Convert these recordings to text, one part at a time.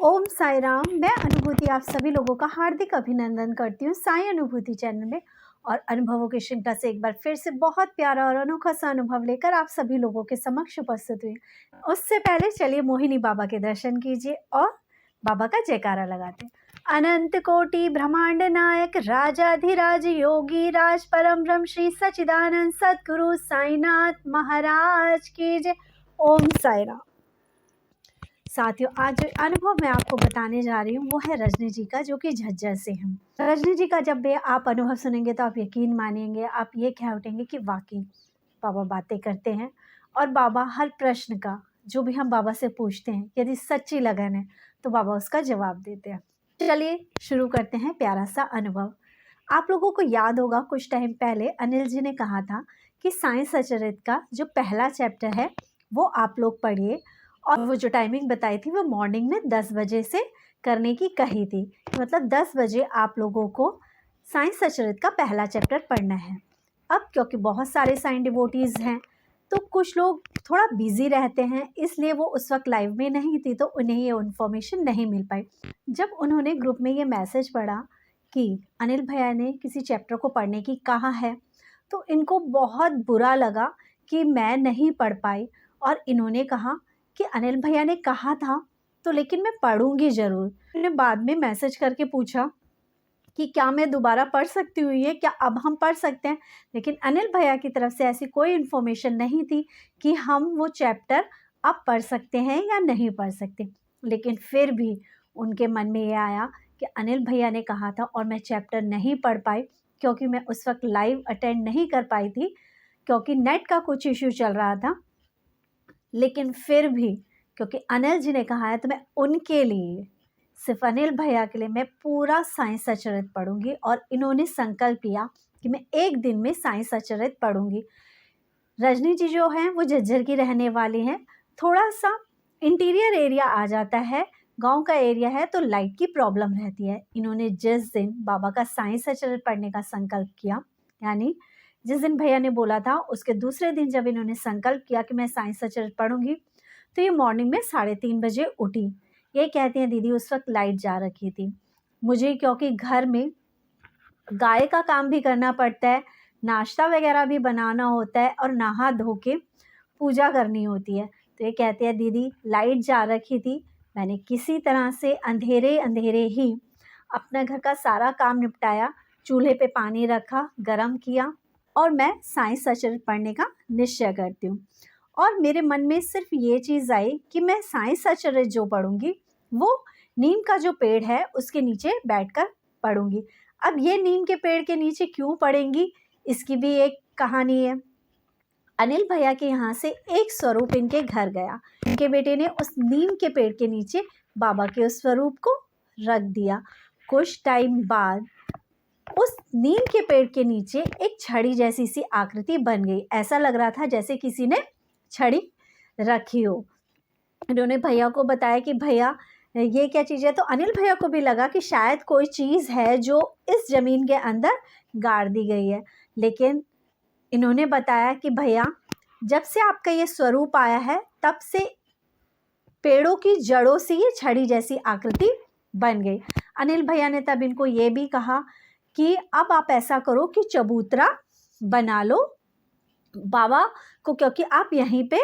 ओम साई राम। मैं अनुभूति आप सभी लोगों का हार्दिक अभिनंदन करती हूँ साई अनुभूति चैनल में। और अनुभवों की श्रृंखला से एक बार फिर से बहुत प्यारा और अनोखा सा अनुभव लेकर आप सभी लोगों के समक्ष उपस्थित हुई। उससे पहले चलिए मोहिनी बाबा के दर्शन कीजिए और बाबा का जयकारा लगाते हैं। अनंत कोटि ब्रह्मांड नायक राजाधिराज योगी राज परम ब्रह्म श्री सच्चिदानंद सद्गुरु साईनाथ महाराज की जय। ओम साई राम। साथियों, आज जो अनुभव मैं आपको बताने जा रही हूँ वो है रजनी जी का, जो कि झज्जर से हैं। रजनी जी का जब भी आप अनुभव सुनेंगे तो आप यकीन मानेंगे, आप ये कह उठेंगे कि वाकई बाबा बातें करते हैं और बाबा हर प्रश्न का जो भी हम बाबा से पूछते हैं, यदि सच्ची लगन है तो बाबा उसका जवाब देते हैं। चलिए शुरू करते हैं प्यारा सा अनुभव। आप लोगों को याद होगा कुछ टाइम पहले अनिल जी ने कहा था कि साई सचरित का जो पहला चैप्टर है वो आप लोग पढ़िए, और वो जो टाइमिंग बताई थी वो मॉर्निंग में 10 बजे से करने की कही थी। मतलब 10 बजे आप लोगों को साई सचरित का पहला चैप्टर पढ़ना है। अब क्योंकि बहुत सारे साई डिवोटीज़ हैं तो कुछ लोग थोड़ा बिजी रहते हैं, इसलिए वो उस वक्त लाइव में नहीं थी तो उन्हें ये इन्फॉर्मेशन नहीं मिल पाई। जब उन्होंने ग्रुप में ये मैसेज पढ़ा कि अनिल भैया ने किसी चैप्टर को पढ़ने की कहा है तो इनको बहुत बुरा लगा कि मैं नहीं पढ़ पाई। और इन्होंने कहा कि अनिल भैया ने कहा था तो लेकिन मैं पढ़ूंगी ज़रूर। मैंने बाद में मैसेज करके पूछा कि क्या मैं दोबारा पढ़ सकती हूँ, ये क्या अब हम पढ़ सकते हैं, लेकिन अनिल भैया की तरफ से ऐसी कोई इन्फॉर्मेशन नहीं थी कि हम वो चैप्टर अब पढ़ सकते हैं या नहीं पढ़ सकते। लेकिन फिर भी उनके मन में ये आया कि अनिल भैया ने कहा था और मैं चैप्टर नहीं पढ़ पाई क्योंकि मैं उस वक्त लाइव अटेंड नहीं कर पाई थी क्योंकि नेट का कुछ इश्यू चल रहा था। लेकिन फिर भी क्योंकि अनिल जी ने कहा है तो मैं उनके लिए, सिर्फ अनिल भैया के लिए मैं पूरा साई सचरित पढ़ूंगी। और इन्होंने संकल्प लिया कि मैं एक दिन में साई सचरित पढ़ूंगी। रजनी जी जो हैं वो झज्जर की रहने वाली हैं। थोड़ा सा इंटीरियर एरिया आ जाता है, गांव का एरिया है तो लाइट की प्रॉब्लम रहती है। इन्होंने जिस दिन बाबा का साई सचरित पढ़ने का संकल्प किया, यानी जिस दिन भैया ने बोला था उसके दूसरे दिन जब इन्होंने संकल्प किया कि मैं साई सचरित पढ़ूंगी तो ये मॉर्निंग में 3:30 बजे उठी। ये कहती हैं दीदी उस वक्त लाइट जा रखी थी, मुझे क्योंकि घर में गाय का काम भी करना पड़ता है, नाश्ता वगैरह भी बनाना होता है और नहा धो के पूजा करनी होती है। तो ये कहती है दीदी लाइट जा रखी थी, मैंने किसी तरह से अंधेरे अंधेरे ही अपना घर का सारा काम निपटाया, चूल्हे पे पानी रखा, गरम किया और मैं साई सचरित पढ़ने का निश्चय करती हूँ। और मेरे मन में सिर्फ ये चीज़ आई कि मैं साई सचरित जो पढ़ूंगी वो नीम का जो पेड़ है उसके नीचे बैठकर पढ़ूंगी। अब ये नीम के पेड़ के नीचे क्यों पढ़ेंगी, इसकी भी एक कहानी है। अनिल भैया के यहाँ से एक स्वरूप इनके घर गया, इनके बेटे ने उस नीम के पेड़ के नीचे बाबा के उस स्वरूप को रख दिया। कुछ टाइम बाद उस नीम के पेड़ के नीचे एक छड़ी जैसी सी आकृति बन गई। ऐसा लग रहा था जैसे किसी ने छड़ी रखी हो। इन्होंने भैया को बताया कि भैया ये क्या चीज़ है, तो अनिल भैया को भी लगा कि शायद कोई चीज़ है जो इस ज़मीन के अंदर गाड़ दी गई है। लेकिन इन्होंने बताया कि भैया जब से आपका ये स्वरूप आया है तब से पेड़ों की जड़ों से ये छड़ी जैसी आकृति बन गई। अनिल भैया ने तब इनको ये भी कहा कि अब आप ऐसा करो कि चबूतरा बना लो बाबा को, क्योंकि आप यहीं पे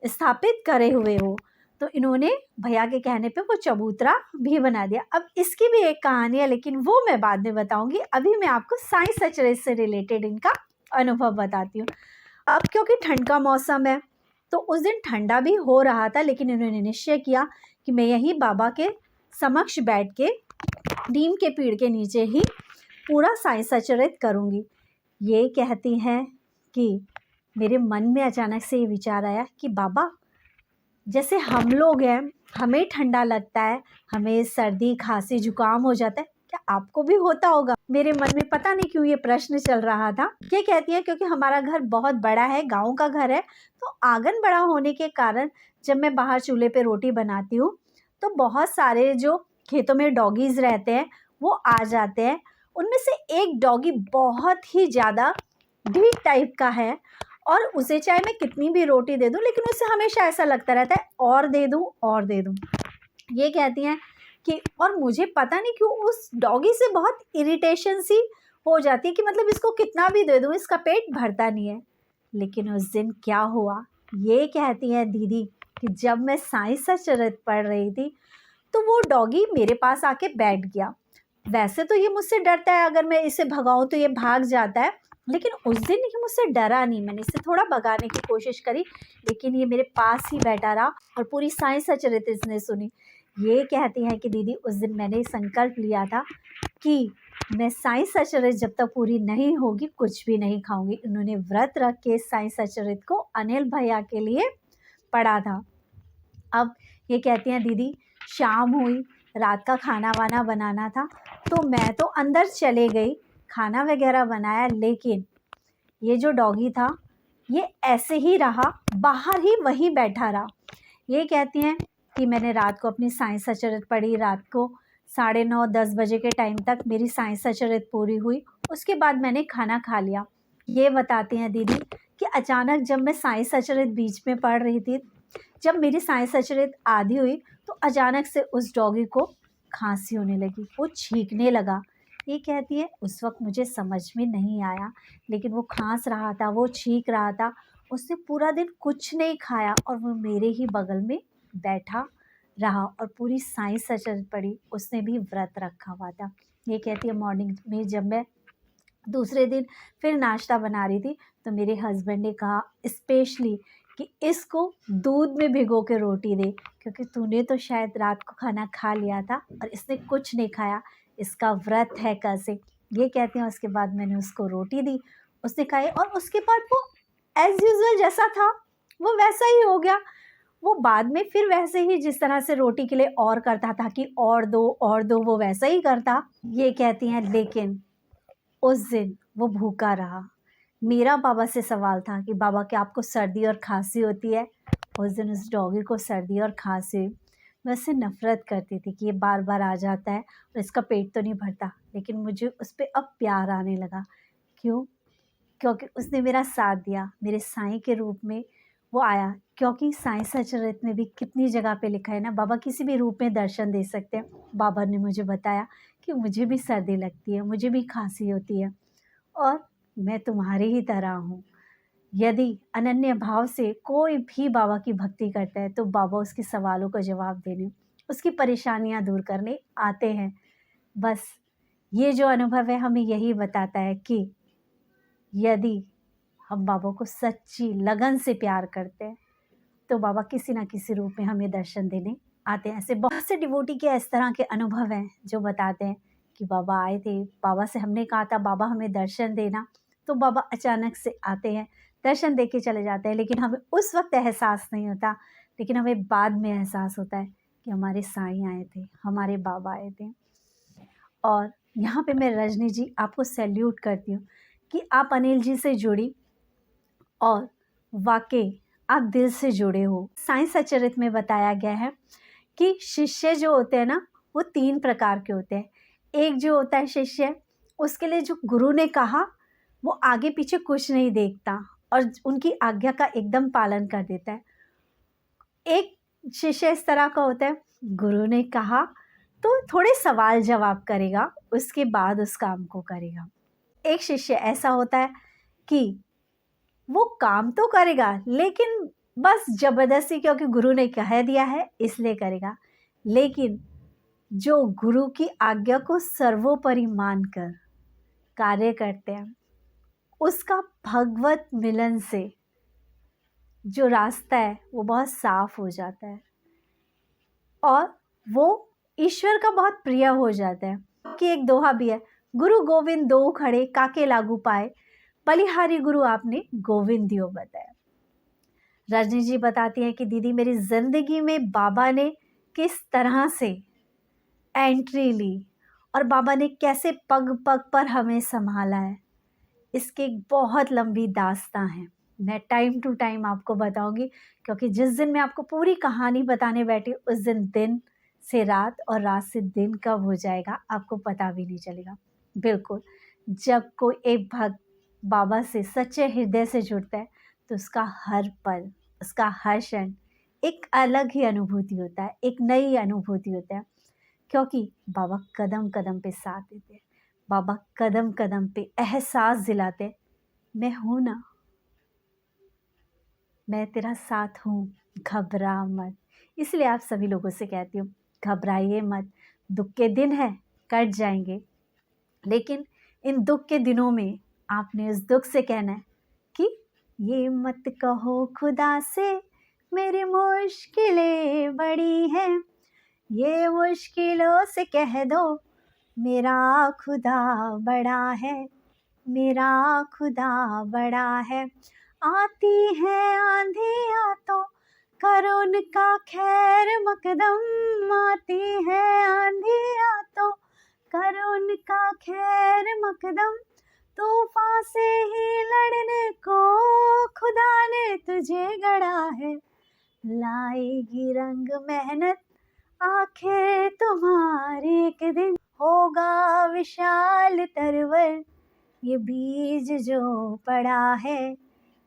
स्थापित करे हुए हो। तो इन्होंने भैया के कहने पे वो चबूतरा भी बना दिया। अब इसकी भी एक कहानी है लेकिन वो मैं बाद में बताऊंगी। अभी मैं आपको साई सचरित से रिलेटेड इनका अनुभव बताती हूँ। अब क्योंकि ठंड का मौसम है तो उस दिन ठंडा भी हो रहा था, लेकिन इन्होंने निश्चय किया कि मैं यहीं बाबा के समक्ष बैठ के नीम के पेड़ के नीचे ही पूरा साई सचरित करूँगी। ये कहती हैं कि मेरे मन में अचानक से ये विचार आया कि बाबा जैसे हम लोग हैं, हमें ठंडा लगता है, हमें सर्दी खांसी जुकाम हो जाता है, क्या आपको भी होता होगा? मेरे मन में पता नहीं क्यों ये प्रश्न चल रहा था। ये कहती है क्योंकि हमारा घर बहुत बड़ा है, गांव का घर है, तो आंगन बड़ा होने के कारण जब मैं बाहर चूल्हे पे रोटी बनाती हूँ तो बहुत सारे जो खेतों में डॉगीज़ रहते हैं वो आ जाते हैं। उनमें से एक डॉगी बहुत ही ज़्यादा ढीठ टाइप का है और उसे चाहे मैं कितनी भी रोटी दे दूं लेकिन उसे हमेशा ऐसा लगता रहता है और दे दूं और दे दूं। ये कहती हैं कि और मुझे पता नहीं क्यों उस डॉगी से बहुत इरिटेशन सी हो जाती है कि मतलब इसको कितना भी दे दूँ इसका पेट भरता नहीं है। लेकिन उस दिन क्या हुआ, ये कहती है दीदी कि जब मैं साई सचरित पढ़ रही थी तो वो डॉगी मेरे पास आके बैठ गया। वैसे तो ये मुझसे डरता है, अगर मैं इसे भगाऊं तो ये भाग जाता है, लेकिन उस दिन ये मुझसे डरा नहीं। मैंने इसे थोड़ा भगाने की कोशिश करी, लेकिन ये मेरे पास ही बैठा रहा और पूरी साई सचरित इसने सुनी। ये कहती है कि दीदी उस दिन मैंने संकल्प लिया था कि मैं साई सचरित जब तक पूरी नहीं होगी कुछ भी नहीं खाऊंगी। उन्होंने व्रत रख के साई सचरित को अनिल भैया के लिए पढ़ा था। अब ये कहती हैं दीदी शाम हुई, रात का खाना वाना बनाना था, तो मैं तो अंदर चले गई, खाना वगैरह बनाया, लेकिन ये जो डॉगी था ये ऐसे ही रहा, बाहर ही वहीं बैठा रहा। ये कहती हैं कि मैंने रात को अपनी साई सचरित पढ़ी, रात को 9:30-10 बजे के टाइम तक मेरी साई सचरित पूरी हुई। उसके बाद मैंने खाना खा लिया। ये बताती हैं दीदी कि अचानक जब मैं साई सचरित बीच में पढ़ रही थी, जब मेरी साई सचरित आधी हुई तो अचानक से उस डॉगी को खांसी होने लगी, वो छींकने लगा। ये कहती है उस वक्त मुझे समझ में नहीं आया, लेकिन वो खांस रहा था, वो छींक रहा था। उसने पूरा दिन कुछ नहीं खाया और वो मेरे ही बगल में बैठा रहा और पूरी साई सचरित पढ़ी। उसने भी व्रत रखा हुआ था। ये कहती है मॉर्निंग में जब मैं दूसरे दिन फिर नाश्ता बना रही थी तो मेरे हस्बैंड ने कहा स्पेशली कि इसको दूध में भिगो के रोटी दे, क्योंकि तूने तो शायद रात को खाना खा लिया था और इसने कुछ नहीं खाया, इसका व्रत है कल से। ये कहते हैं उसके बाद मैंने उसको रोटी दी, उसने खाई और उसके बाद वो एज़ यूजुअल जैसा था वो वैसा ही हो गया। वो बाद में फिर वैसे ही जिस तरह से रोटी के लिए और करता था कि और दो, वो वैसा ही करता। ये कहती हैं लेकिन उस दिन वो भूखा रहा। मेरा बाबा से सवाल था कि बाबा क्या आपको सर्दी और खांसी होती है? उस दिन उस डॉगी को सर्दी और खांसी हुई। मैं उससे नफ़रत करती थी कि ये बार-बार आ जाता है और इसका पेट तो नहीं भरता, लेकिन मुझे उस पे अब प्यार आने लगा। क्यों? क्योंकि उसने मेरा साथ दिया, मेरे साईं के रूप में वो आया। क्योंकि साईं सचरित में भी कितनी जगह पे लिखा है ना, बाबा किसी भी रूप में दर्शन दे सकते हैं। बाबा ने मुझे बताया कि मुझे भी सर्दी लगती है, मुझे भी खांसी होती है और मैं तुम्हारी ही तरह हूँ। यदि अनन्य भाव से कोई भी बाबा की भक्ति करता है तो बाबा उसके सवालों का जवाब देने, उसकी परेशानियाँ दूर करने आते हैं। बस ये जो अनुभव है हमें यही बताता है कि यदि हम बाबा को सच्ची लगन से प्यार करते हैं तो बाबा किसी ना किसी रूप में हमें दर्शन देने आते हैं। ऐसे बहुत से डिवोटी के इस तरह के अनुभव हैं जो बताते हैं कि बाबा आए थे, बाबा से हमने कहा था बाबा हमें दर्शन देना, तो बाबा अचानक से आते हैं, दर्शन दे के चले जाते हैं। लेकिन हमें उस वक्त एहसास नहीं होता, लेकिन हमें बाद में एहसास होता है कि हमारे साईं आए थे, हमारे बाबा आए थे। और यहाँ पे मैं रजनी जी आपको सैल्यूट करती हूँ कि आप अनिल जी से जुड़ी और वाकई आप दिल से जुड़े हो। साईं सचरित में बताया गया है कि शिष्य जो होते हैं ना वो 3 प्रकार के होते हैं। एक जो होता है शिष्य, उसके लिए जो गुरु ने कहा वो आगे पीछे कुछ नहीं देखता और उनकी आज्ञा का एकदम पालन कर देता है। एक शिष्य इस तरह का होता है, गुरु ने कहा तो थोड़े सवाल जवाब करेगा, उसके बाद उस काम को करेगा। एक शिष्य ऐसा होता है कि वो काम तो करेगा लेकिन बस ज़बरदस्ती, क्योंकि गुरु ने कह दिया है इसलिए करेगा। लेकिन जो गुरु की आज्ञा को सर्वोपरि मानकर कार्य करते हैं, उसका भगवत मिलन से जो रास्ता है वो बहुत साफ हो जाता है और वो ईश्वर का बहुत प्रिय हो जाता है। कि एक दोहा भी है, गुरु गोविंद दो खड़े काके लागू पाए, बलिहारी गुरु आपने गोविंद दियो बताया। रजनी जी बताती हैं कि दीदी मेरी ज़िंदगी में बाबा ने किस तरह से एंट्री ली और बाबा ने कैसे पग पग पर हमें संभाला है, इसकी एक बहुत लंबी दास्तां है। मैं टाइम टू टाइम आपको बताऊंगी, क्योंकि जिस दिन मैं आपको पूरी कहानी बताने बैठी उस दिन से रात और रात से दिन कब हो जाएगा आपको पता भी नहीं चलेगा। बिल्कुल, जब कोई एक भक्त बाबा से सच्चे हृदय से जुड़ता है तो उसका हर पल, उसका हर क्षण एक अलग ही अनुभूति होता है, एक नई अनुभूति होता है। क्योंकि बाबा कदम कदम पे साथ देते हैं। बाबा कदम कदम पे एहसास दिलाते, मैं हूँ ना, मैं तेरा साथ हूँ, घबरा मत। इसलिए आप सभी लोगों से कहती हूँ, घबराइए मत, दुख के दिन हैं, कट जाएंगे, लेकिन इन दुख के दिनों में आपने उस दुख से कहना है कि ये मत कहो खुदा से मेरी मुश्किलें बड़ी हैं, ये मुश्किलों से कह दो मेरा खुदा बड़ा है, मेरा खुदा बड़ा है। आती है आंधियाँ तो करो उनका खैर मकदम, आती है आंधियाँ तो करो उनका खैर मकदम, तूफान से ही लड़ने को खुदा ने तुझे गढ़ा है, लाएगी रंग मेहनत आखिर तुम्हारे एक दिन, होगा विशाल तरवर ये बीज जो पड़ा है,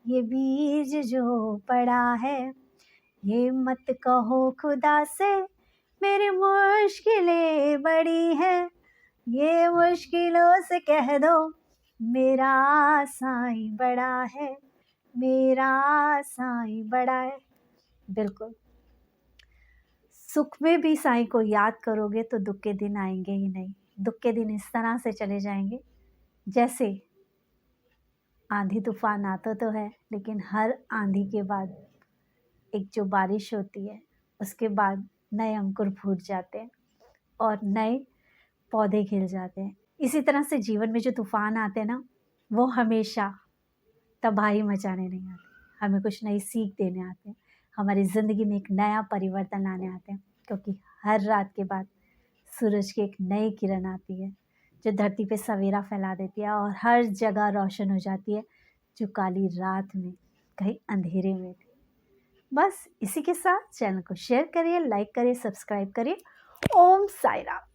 ये बीज जो पड़ा है। ये मत कहो खुदा से मेरी मुश्किलें बड़ी हैं, ये मुश्किलों से कह दो मेरा साईं बड़ा है, मेरा साईं बड़ा है। बिल्कुल, सुख में भी साईं को याद करोगे तो दुख के दिन आएंगे ही नहीं। दुख के दिन इस तरह से चले जाएंगे जैसे आंधी तूफान आता तो है, लेकिन हर आंधी के बाद एक जो बारिश होती है उसके बाद नए अंकुर फूट जाते हैं और नए पौधे खिल जाते हैं। इसी तरह से जीवन में जो तूफान आते हैं ना, वो हमेशा तबाही मचाने नहीं आते, हमें कुछ नई सीख देने आते हैं, हमारी ज़िंदगी में एक नया परिवर्तन लाने आते हैं। क्योंकि हर रात के बाद सूरज की एक नई किरण आती है जो धरती पे सवेरा फैला देती है और हर जगह रोशन हो जाती है जो काली रात में कहीं अंधेरे में थी। बस इसी के साथ चैनल को शेयर करिए, लाइक करिए, सब्सक्राइब करिए। ओम साई राम।